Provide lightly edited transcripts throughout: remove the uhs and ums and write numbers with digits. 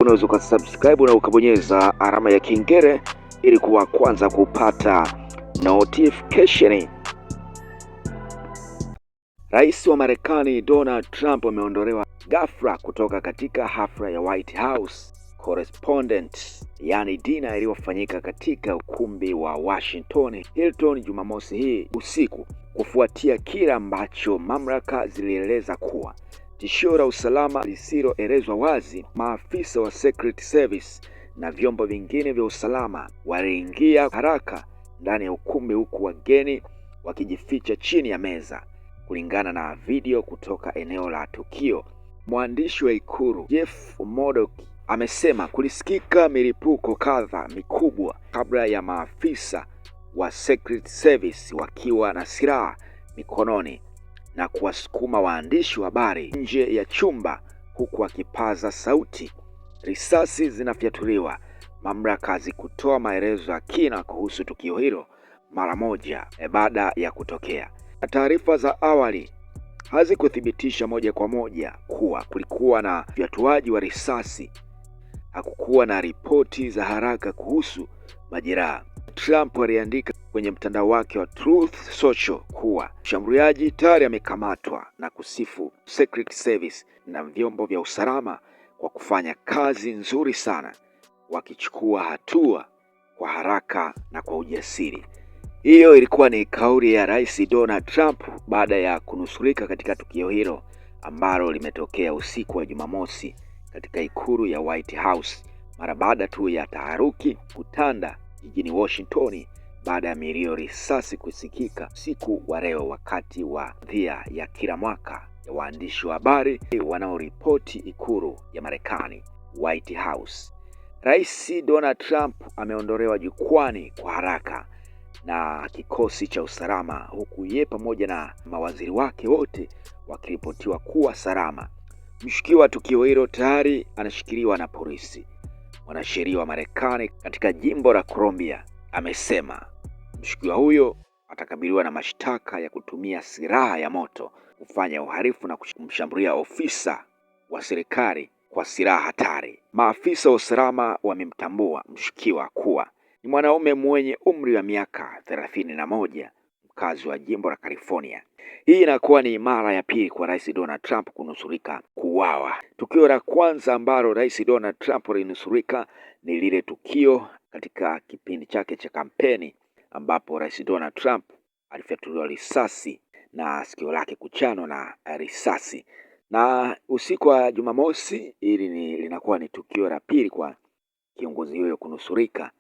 Unaweza ukasubscribe na ukabonyeza alama ya kengele ili kuwa kwanza kupata notification. Rais wa Marekani Donald Trump ameondolewa ghafla kutoka katika hafla ya White House Correspondent, yani dina iliyofanyika katika ukumbi wa Washington Hilton Jumamosi hii usiku, kufuatia kile ambacho mamlaka zilieleza kuwa tishio la usalama lisiloelezwa wazi. Maafisa wa Secret Service na vyombo vingine vya usalama waliingia haraka ndani ya ukumbi, huku wageni wakijificha chini ya meza. Kulingana na video kutoka eneo la tukio, mwandishi wa ikulu Jeff Murdoch amesema kulisikika milipuko kadhaa mikubwa kabla ya maafisa wa Secret Service wakiwa na silaha mikononi na kuwasukuma waandishi wa habari nje ya chumba, huku akipaza sauti. Risasi zinafyatuliwa. Mamlaka hazikutoa maelezo ya kina kuhusu tukio hilo mara moja baada ya kutokea. Taarifa za awali hazikuthibitisha moja kwa moja kuwa kulikuwa na ufyatuaji wa risasi. Hakukuwa na ripoti za haraka kuhusu majeraha. Trump aliandika kwenye mtandao wake wa Truth Social kuwa mshambuliaji tayari amekamatwa na kusifu Secret Service na vyombo vya usalama kwa kufanya kazi nzuri sana, wakichukua hatua kwa haraka na kwa ujasiri. Hiyo ilikuwa ni kauli ya Rais Donald Trump baada ya kunusurika katika tukio hilo ambalo limetokea usiku wa Jumamosi katika ikulu ya White House, mara baada tu ya taharuki kutanda jijini Washington baada ya milio risasi kusikika usiku wa leo, wakati wa dhia ya kila mwaka ya waandishi wa habari wanaoripoti ikulu ya Marekani, White House. Rais Donald Trump ameondolewa jukwani kwa haraka na kikosi cha usalama, huku yeye pamoja na mawaziri wake wote wakiripotiwa kuwa salama. Mshukiwa wa tukio hilo tayari anashikiliwa na polisi. Mwanasheria wa Marekani katika jimbo la Columbia amesema mshukiwa huyo atakabiliwa na mashtaka ya kutumia silaha ya moto, kufanya uhalifu na kumshambulia ofisa wa serikali kwa silaha hatari. Maafisa wa usalama wamemtambua mshukiwa kuwa ni mwanaume mwenye umri wa miaka 31, mkazi wa jimbo la California. Hii inakuwa ni mara ya pili kwa Rais Donald Trump kunusurika kuuawa. Tukio la kwanza ambalo Rais Donald Trump alinusurika ni lile tukio katika kipindi chake cha kampeni, ambapo Rais Donald Trump alifyatuliwa risasi na sikio lake kuchanwa na risasi. Na usiku wa Jumamosi linakuwa ni tukio la pili kwa kiongozi huyo kunusurika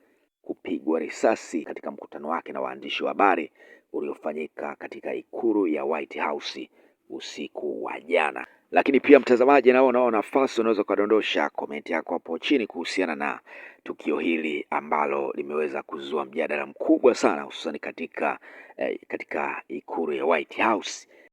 kupigwa risasi katika mkutano wake na waandishi wa habari uliofanyika katika ikulu ya White House usiku wa jana. Lakini pia mtazamaji, nao unao nafasi, unaweza kudondosha komenti yako hapo chini kuhusiana na tukio hili ambalo limeweza kuzua mjadala mkubwa sana, hususan katika ikulu ya White House.